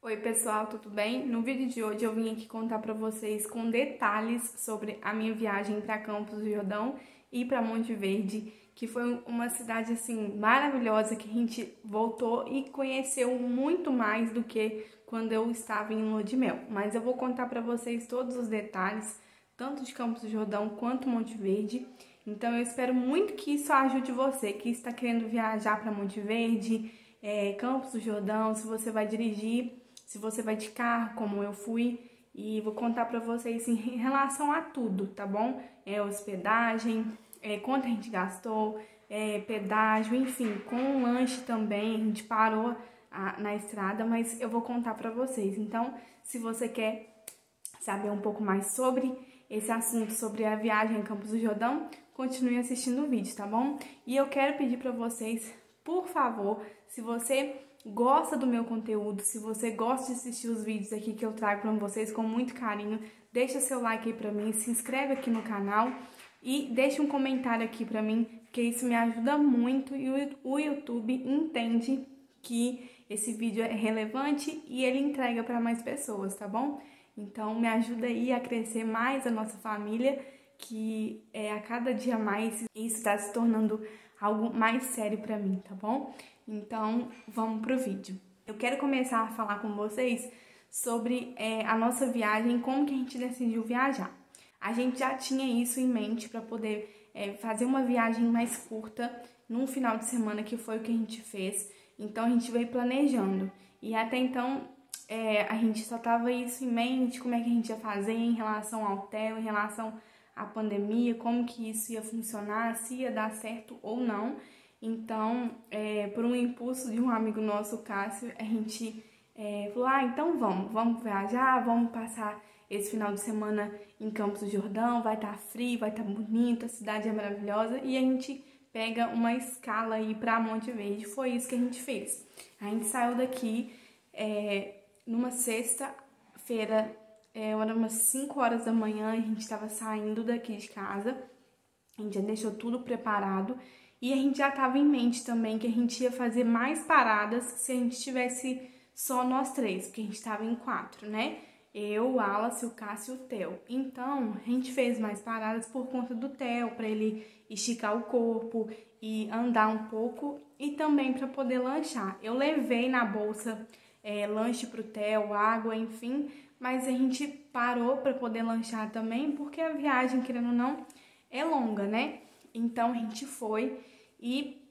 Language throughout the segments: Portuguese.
Oi pessoal, tudo bem? No vídeo de hoje eu vim aqui contar para vocês com detalhes sobre a minha viagem para Campos do Jordão e para Monte Verde, que foi uma cidade assim maravilhosa que a gente voltou e conheceu muito mais do que quando eu estava em lua de mel. Mas eu vou contar para vocês todos os detalhes, tanto de Campos do Jordão quanto Monte Verde. Então eu espero muito que isso ajude você que está querendo viajar para Monte Verde, Campos do Jordão, se você vai dirigir, se você vai de carro, como eu fui, e vou contar pra vocês em relação a tudo, tá bom? Hospedagem, quanto a gente gastou, pedágio, enfim, com lanche também, a gente parou na estrada, mas eu vou contar pra vocês. Então, se você quer saber um pouco mais sobre esse assunto, sobre a viagem em Campos do Jordão, continue assistindo o vídeo, tá bom? E eu quero pedir pra vocês, por favor, se você gosta do meu conteúdo, se você gosta de assistir os vídeos aqui que eu trago para vocês com muito carinho, deixa seu like aí para mim, se inscreve aqui no canal e deixa um comentário aqui para mim, porque isso me ajuda muito e o YouTube entende que esse vídeo é relevante e ele entrega para mais pessoas, tá bom? Então me ajuda aí a crescer mais a nossa família, que a cada dia mais isso está se tornando algo mais sério para mim, tá bom? Então, vamos pro vídeo. Eu quero começar a falar com vocês sobre a nossa viagem, como que a gente decidiu viajar. A gente já tinha isso em mente para poder fazer uma viagem mais curta num final de semana, que foi o que a gente fez. Então, a gente veio planejando. E até então, a gente só tava isso em mente, como é que a gente ia fazer em relação ao hotel, em relação à pandemia, como que isso ia funcionar, se ia dar certo ou não. Então, por um impulso de um amigo nosso, o Cássio, a gente falou, então vamos viajar, vamos passar esse final de semana em Campos do Jordão, vai estar frio, vai estar bonito, a cidade é maravilhosa, e a gente pega uma escala aí para Monte Verde. Foi isso que a gente fez. A gente saiu daqui numa sexta-feira, era umas 5 horas da manhã, a gente estava saindo daqui de casa, a gente já deixou tudo preparado. E a gente já estava em mente também que a gente ia fazer mais paradas se a gente tivesse só nós três, porque a gente estava em 4, né? Eu, o Wallace, o Cássio e o Theo. Então, a gente fez mais paradas por conta do Theo, para ele esticar o corpo e andar um pouco, e também para poder lanchar. Eu levei na bolsa lanche pro Theo, água, enfim, mas a gente parou para poder lanchar também, porque a viagem, querendo ou não, é longa, né? Então, a gente foi e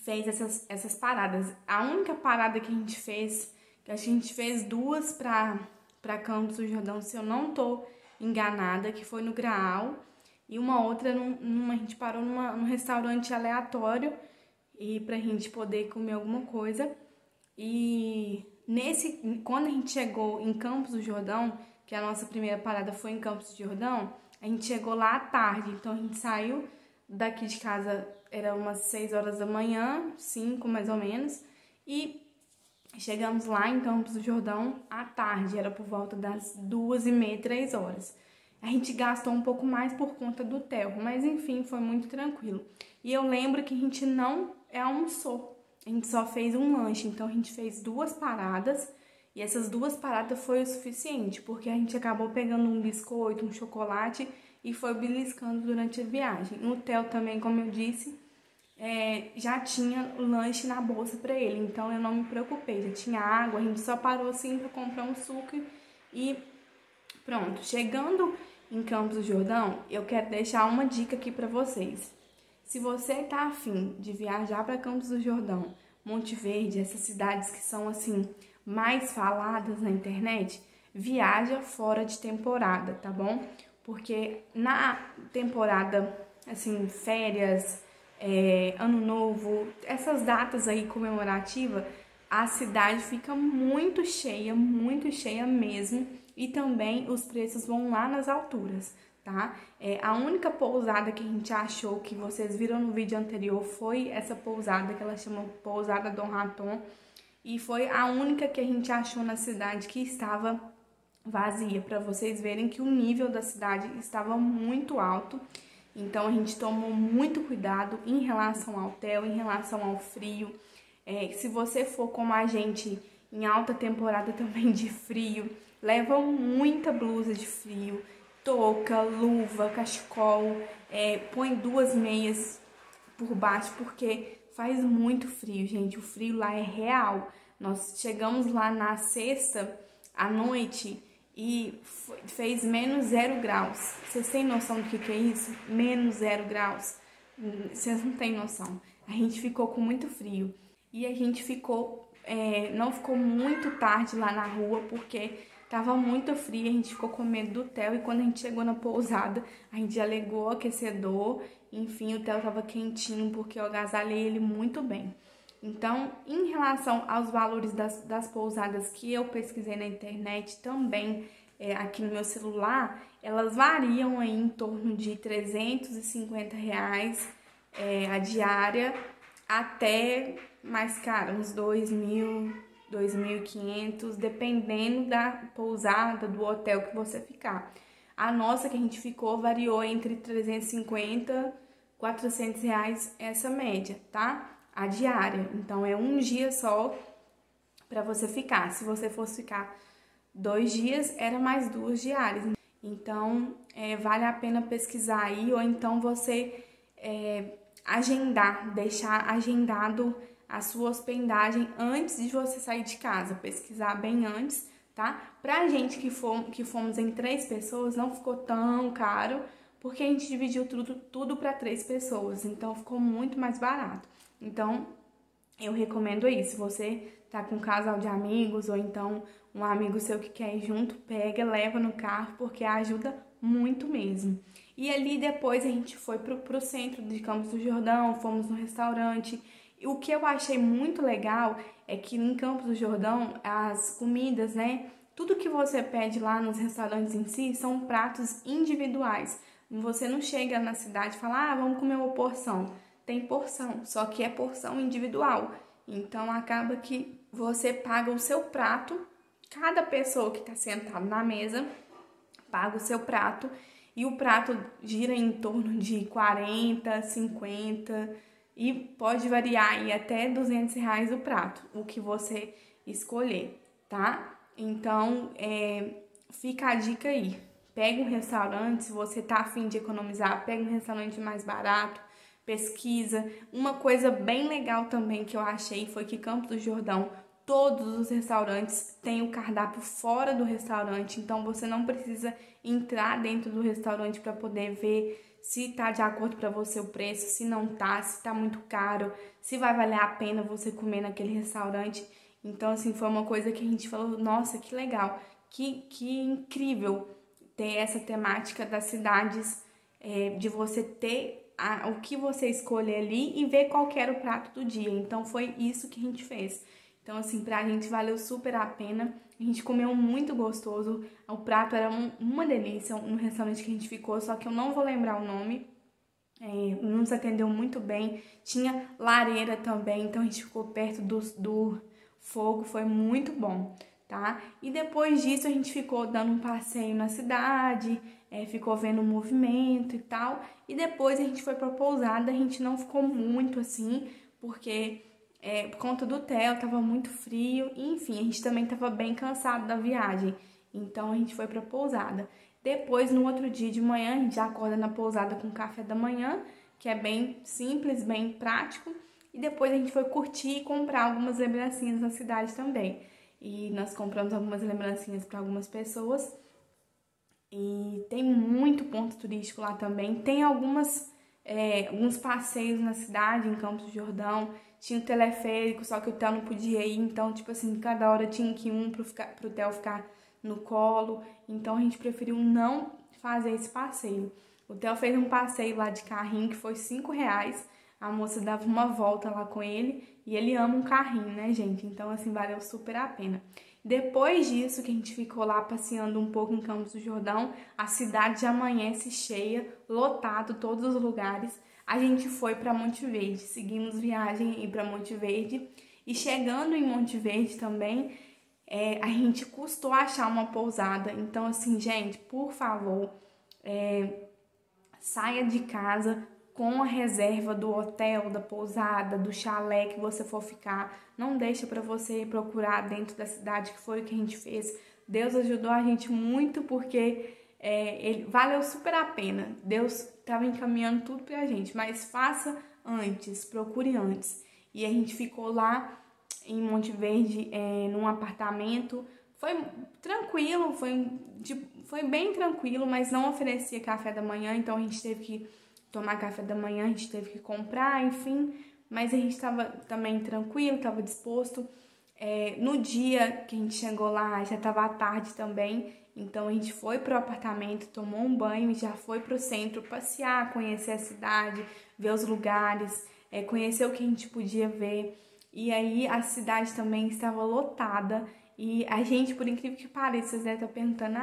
fez essas paradas. A única parada que a gente fez, que a gente fez 2 para Campos do Jordão, se eu não tô enganada, que foi no Graal, e uma outra, a gente parou num restaurante aleatório e pra gente poder comer alguma coisa. E quando a gente chegou em Campos do Jordão, que a nossa primeira parada foi em Campos do Jordão, a gente chegou lá à tarde, então a gente saiu daqui de casa, era umas 6 horas da manhã, 5 mais ou menos, e chegamos lá em Campos do Jordão à tarde, era por volta das 2h30, 3 horas. A gente gastou um pouco mais por conta do Theo, mas enfim, foi muito tranquilo. E eu lembro que a gente não almoçou, a gente só fez um lanche, então a gente fez 2 paradas, e essas 2 paradas foi o suficiente, porque a gente acabou pegando um biscoito, um chocolate, e foi beliscando durante a viagem. No hotel também, como eu disse, já tinha lanche na bolsa para ele, então eu não me preocupei, já tinha água, a gente só parou assim para comprar um suco e pronto. Chegando em Campos do Jordão, eu quero deixar uma dica aqui para vocês. Se você tá afim de viajar para Campos do Jordão, Monte Verde, essas cidades que são assim mais faladas na internet, viaja fora de temporada, tá bom? Porque na temporada, assim, férias, ano novo, essas datas aí comemorativas, a cidade fica muito cheia mesmo, e também os preços vão lá nas alturas, tá? A única pousada que a gente achou, que vocês viram no vídeo anterior, foi essa pousada que ela chama Pousada Dom Raton, e foi a única que a gente achou na cidade que estava vazia, para vocês verem que o nível da cidade estava muito alto. Então a gente tomou muito cuidado em relação ao hotel, em relação ao frio. Se você for como a gente em alta temporada também de frio, leva muita blusa de frio, touca, luva, cachecol, põe 2 meias por baixo, porque faz muito frio, gente. O frio lá é real. Nós chegamos lá na sexta à noite e fez menos 0 graus. Vocês têm noção do que é isso? Menos 0 graus. Vocês não têm noção. A gente ficou com muito frio. E a gente ficou, não ficou muito tarde lá na rua, porque tava muito frio, a gente ficou com medo do Theo. E quando a gente chegou na pousada, a gente já ligou o aquecedor. Enfim, o Theo tava quentinho, porque eu agasalhei ele muito bem. Então, em relação aos valores das pousadas que eu pesquisei na internet, também aqui no meu celular, elas variam aí em torno de R$350 a diária, até mais caro, uns 2.000, 2.500, dependendo da pousada, do hotel que você ficar. A nossa que a gente ficou variou entre 350 e R$400 essa média, tá? A diária. Então, é um dia só para você ficar. Se você fosse ficar 2 dias, era mais 2 diárias. Então, vale a pena pesquisar aí, ou então você agendar, deixar agendado a sua hospedagem antes de você sair de casa. Pesquisar bem antes, tá? Pra gente que fomos em 3 pessoas, não ficou tão caro, porque a gente dividiu tudo para 3 pessoas, então ficou muito mais barato. Então, eu recomendo aí, se você tá com um casal de amigos, ou então um amigo seu que quer ir junto, pega, leva no carro, porque ajuda muito mesmo. E ali depois a gente foi pro centro de Campos do Jordão, fomos no restaurante. E o que eu achei muito legal é que em Campos do Jordão, as comidas, né, tudo que você pede lá nos restaurantes em si são pratos individuais. Você não chega na cidade e fala, vamos comer uma porção. Tem porção, só que é porção individual. Então, acaba que você paga o seu prato, cada pessoa que está sentada na mesa paga o seu prato, e o prato gira em torno de 40, 50, e pode variar aí até R$200 o prato, o que você escolher, tá? Então, fica a dica aí. Pega um restaurante, se você tá a fim de economizar, pega um restaurante mais barato, pesquisa. Uma coisa bem legal também que eu achei foi que Campos do Jordão, todos os restaurantes têm o cardápio fora do restaurante, então você não precisa entrar dentro do restaurante para poder ver se tá de acordo para você o preço, se não tá, se tá muito caro, se vai valer a pena você comer naquele restaurante. Então, assim, foi uma coisa que a gente falou, nossa, que legal, que incrível ter essa temática das cidades, de você ter o que você escolher ali e ver qual que era o prato do dia. Então, foi isso que a gente fez. Então, assim, pra gente valeu super a pena. A gente comeu muito gostoso. O prato era uma delícia, um restaurante que a gente ficou, só que eu não vou lembrar o nome. Nos atendeu muito bem. Tinha lareira também, então a gente ficou perto do fogo, foi muito bom, tá? E depois disso a gente ficou dando um passeio na cidade, ficou vendo o movimento e tal. E depois a gente foi pra pousada, a gente não ficou muito assim, porque por conta do Theo, tava muito frio, e, enfim, a gente também tava bem cansado da viagem, então a gente foi pra pousada. Depois, no outro dia de manhã, a gente já acorda na pousada com café da manhã, que é bem simples, bem prático, e depois a gente foi curtir e comprar algumas lembrancinhas na cidade também. E nós compramos algumas lembrancinhas para algumas pessoas, e tem muito ponto turístico lá também, tem alguns passeios na cidade, em Campos do Jordão. Tinha o teleférico, só que o Theo não podia ir, então, tipo assim, cada hora tinha que ir um pro Theo ficar no colo. Então, a gente preferiu não fazer esse passeio. O Theo fez um passeio lá de carrinho, que foi R$5. A moça dava uma volta lá com ele, e ele ama um carrinho, né, gente? Então, assim, valeu super a pena. Depois disso, que a gente ficou lá passeando um pouco em Campos do Jordão, a cidade já amanhece cheia, lotado, todos os lugares. A gente foi para Monte Verde, seguimos viagem para Monte Verde, e chegando em Monte Verde também, a gente custou achar uma pousada. Então, assim, gente, por favor, saia de casa com a reserva do hotel, da pousada, do chalé que você for ficar. Não deixa para você procurar dentro da cidade, que foi o que a gente fez. Deus ajudou a gente muito porque ele valeu super a pena. Deus estava encaminhando tudo pra gente, mas faça antes, procure antes. E a gente ficou lá em Monte Verde, num apartamento. Foi tranquilo, foi bem tranquilo, mas não oferecia café da manhã, então a gente teve que tomar café da manhã, a gente teve que comprar, enfim. Mas a gente estava também tranquilo, estava disposto. No dia que a gente chegou lá, já estava à tarde também, então a gente foi pro apartamento, tomou um banho e já foi pro centro passear, conhecer a cidade, ver os lugares, conhecer o que a gente podia ver. E aí a cidade também estava lotada e a gente, por incrível que pareça, vocês devem estar perguntando,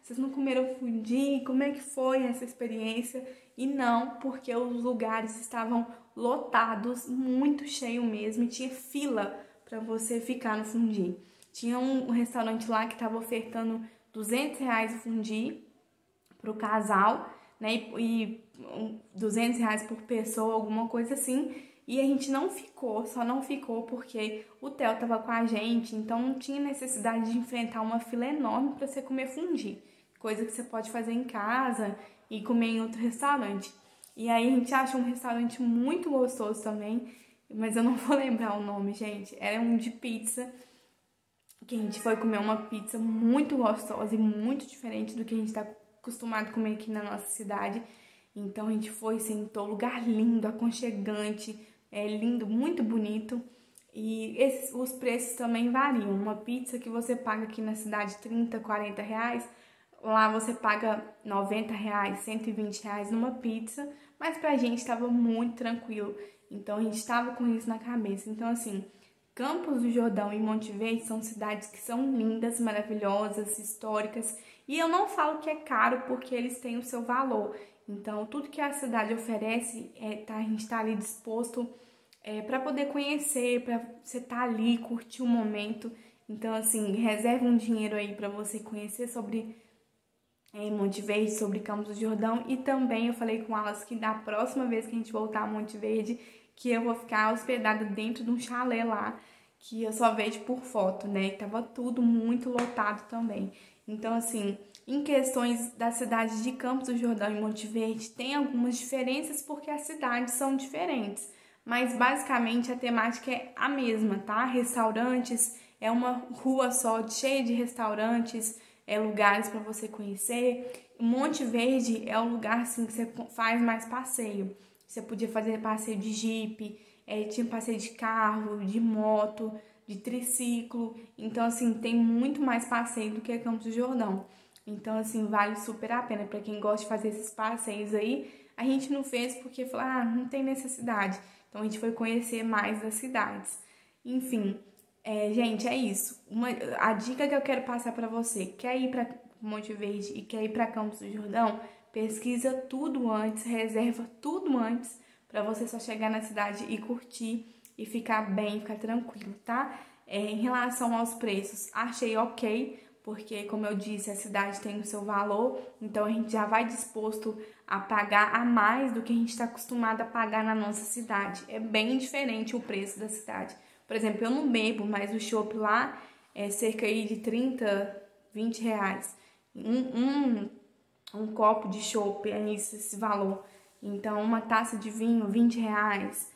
vocês não comeram fundi? Como é que foi essa experiência? E não, porque os lugares estavam lotados, muito cheio mesmo, e tinha fila para você ficar no fundi. Tinha um restaurante lá que estava ofertando R$200 o fundi pro casal, né? E R$200 por pessoa, alguma coisa assim. E a gente não ficou, só não ficou porque o Theo tava com a gente, então não tinha necessidade de enfrentar uma fila enorme para você comer fundi. Coisa que você pode fazer em casa e comer em outro restaurante. E aí a gente achou um restaurante muito gostoso também, mas eu não vou lembrar o nome, gente. Era um de pizza, que a gente foi comer uma pizza muito gostosa e muito diferente do que a gente tá acostumado a comer aqui na nossa cidade. Então a gente foi, sentou, lugar lindo, aconchegante, lindo, muito bonito. E os preços também variam. Uma pizza que você paga aqui na cidade R$30, R$40, lá você paga R$90, R$120 numa pizza. Mas pra gente estava muito tranquilo. Então a gente estava com isso na cabeça. Então assim, Campos do Jordão e Monte Verde são cidades que são lindas, maravilhosas, históricas. E eu não falo que é caro porque eles têm o seu valor. Então, tudo que a cidade oferece, a gente está ali disposto para poder conhecer, para você estar ali, curtir o momento. Então, assim, reserva um dinheiro aí para você conhecer sobre Monte Verde, sobre Campos do Jordão. E também eu falei com elas que da próxima vez que a gente voltar a Monte Verde, que eu vou ficar hospedada dentro de um chalé lá, que eu só vejo por foto, né? Tava tudo muito lotado também. Então, assim, em questões das cidades de Campos do Jordão e Monte Verde, tem algumas diferenças porque as cidades são diferentes. Mas, basicamente, a temática é a mesma, tá? Restaurantes, é uma rua só cheia de restaurantes, lugares para você conhecer. Monte Verde é um lugar, assim, que você faz mais passeio. Você podia fazer passeio de jipe, tinha passeio de carro, de moto, de triciclo. Então, assim, tem muito mais passeio do que Campos do Jordão. Então, assim, vale super a pena para quem gosta de fazer esses passeios aí. A gente não fez porque falou, não tem necessidade. Então, a gente foi conhecer mais das cidades. Enfim, gente, é isso. A dica que eu quero passar para você, quer ir para Monte Verde e quer ir para Campos do Jordão, pesquisa tudo antes, reserva tudo antes, para você só chegar na cidade e curtir e ficar bem, ficar tranquilo, tá? Em relação aos preços, achei ok, porque, como eu disse, a cidade tem o seu valor, então a gente já vai disposto a pagar a mais do que a gente está acostumado a pagar na nossa cidade. É bem diferente o preço da cidade. Por exemplo, eu não bebo, mas o chopp lá é cerca aí de 30, 20 reais. Um copo de chopp é esse valor. Então, uma taça de vinho, 20 reais.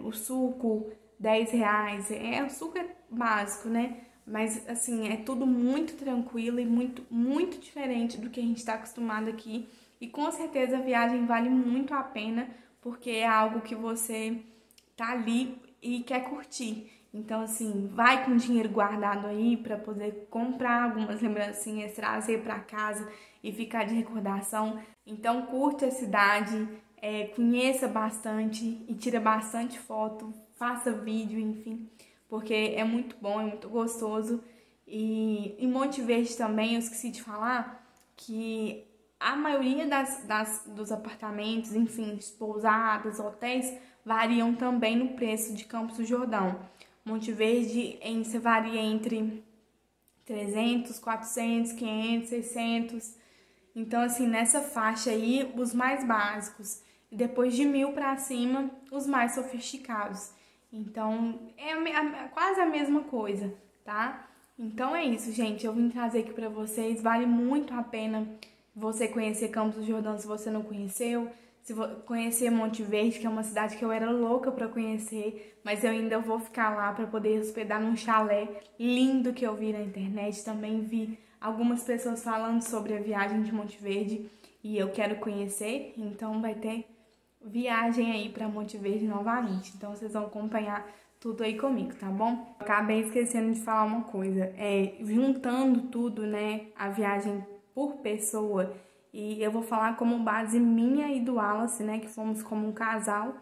O suco, 10 reais. O suco é básico, né? Mas, assim, é tudo muito tranquilo e muito, muito diferente do que a gente está acostumado aqui. E, com certeza, a viagem vale muito a pena, porque é algo que você tá ali e quer curtir. Então, assim, vai com dinheiro guardado aí para poder comprar algumas lembrancinhas, trazer para casa e ficar de recordação. Então, curte a cidade, conheça bastante e tira bastante foto, faça vídeo, enfim, porque é muito bom, é muito gostoso. E em Monte Verde também, eu esqueci de falar que a maioria dos apartamentos, enfim, pousadas, hotéis, variam também no preço de Campos do Jordão. Monte Verde você varia entre 300, 400, 500, 600. Então, assim, nessa faixa aí, os mais básicos. depois de 1.000 para cima, os mais sofisticados. Então, quase a mesma coisa, tá? Então é isso, gente. Eu vim trazer aqui pra vocês. Vale muito a pena você conhecer Campos do Jordão se você não conheceu. Conhecer Monte Verde, que é uma cidade que eu era louca pra conhecer, mas eu ainda vou ficar lá pra poder hospedar num chalé lindo que eu vi na internet. Também vi algumas pessoas falando sobre a viagem de Monte Verde e eu quero conhecer, então vai ter viagem aí pra Monte Verde novamente. Então vocês vão acompanhar tudo aí comigo, tá bom? Acabei esquecendo de falar uma coisa, juntando tudo, né, a viagem por pessoa, e eu vou falar como base minha e do Wallace, né, que fomos como um casal,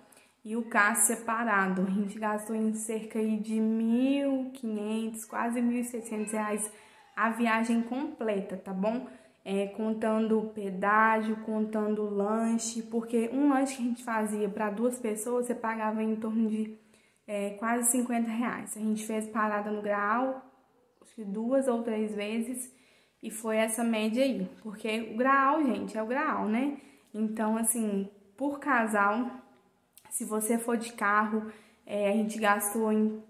e o Cássio separado. A gente gastou em cerca aí de 1.500, quase 1.600 reais a viagem completa, tá bom? Contando pedágio, contando lanche, porque um lanche que a gente fazia para 2 pessoas, você pagava em torno de quase 50 reais. A gente fez parada no Graal, acho que 2 ou 3 vezes, e foi essa média aí. Porque o Graal, gente, é o Graal, né? Então, assim, por casal, se você for de carro, a gente gastou em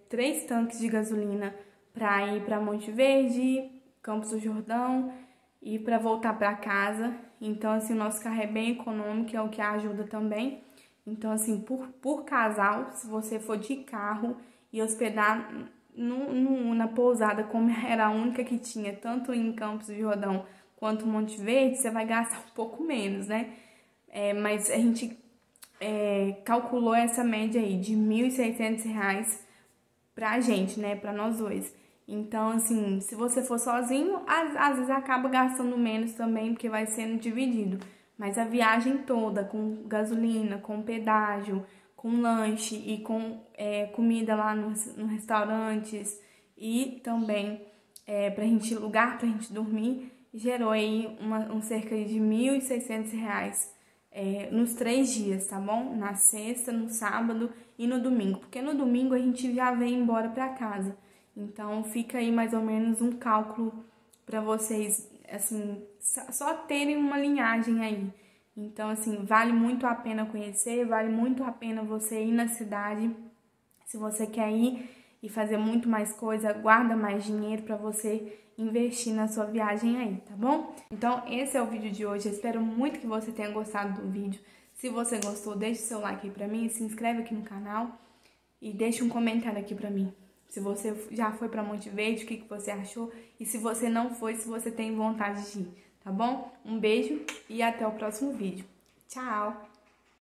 3 tanques de gasolina para ir para Monte Verde, Campos do Jordão e para voltar para casa. Então, assim, o nosso carro é bem econômico, é o que ajuda também. Então, assim, por casal, se você for de carro e hospedar na pousada, como era a única que tinha, tanto em Campos do Jordão quanto Monte Verde, você vai gastar um pouco menos, né? Mas a gente calculou essa média aí de 1.600 reais pra gente, né? Pra nós dois. Então, assim, se você for sozinho, às vezes acaba gastando menos também, porque vai sendo dividido. Mas a viagem toda, com gasolina, com pedágio, com lanche e com comida lá nos restaurantes e também lugar pra gente dormir, gerou aí um cerca de 1.600 reais nos 3 dias, tá bom? Na sexta, no sábado e no domingo. Porque no domingo a gente já vem embora pra casa. Então, fica aí mais ou menos um cálculo para vocês, assim, só terem uma linhagem aí. Então, assim, vale muito a pena conhecer, vale muito a pena você ir na cidade. Se você quer ir e fazer muito mais coisa, guarda mais dinheiro para você investir na sua viagem aí, tá bom? Então, esse é o vídeo de hoje. Eu espero muito que você tenha gostado do vídeo. Se você gostou, deixe seu like aí pra mim, se inscreve aqui no canal e deixe um comentário aqui pra mim. Se você já foi pra Monte Verde, o que você achou? E se você não foi, se você tem vontade de ir, tá bom? Um beijo e até o próximo vídeo. Tchau!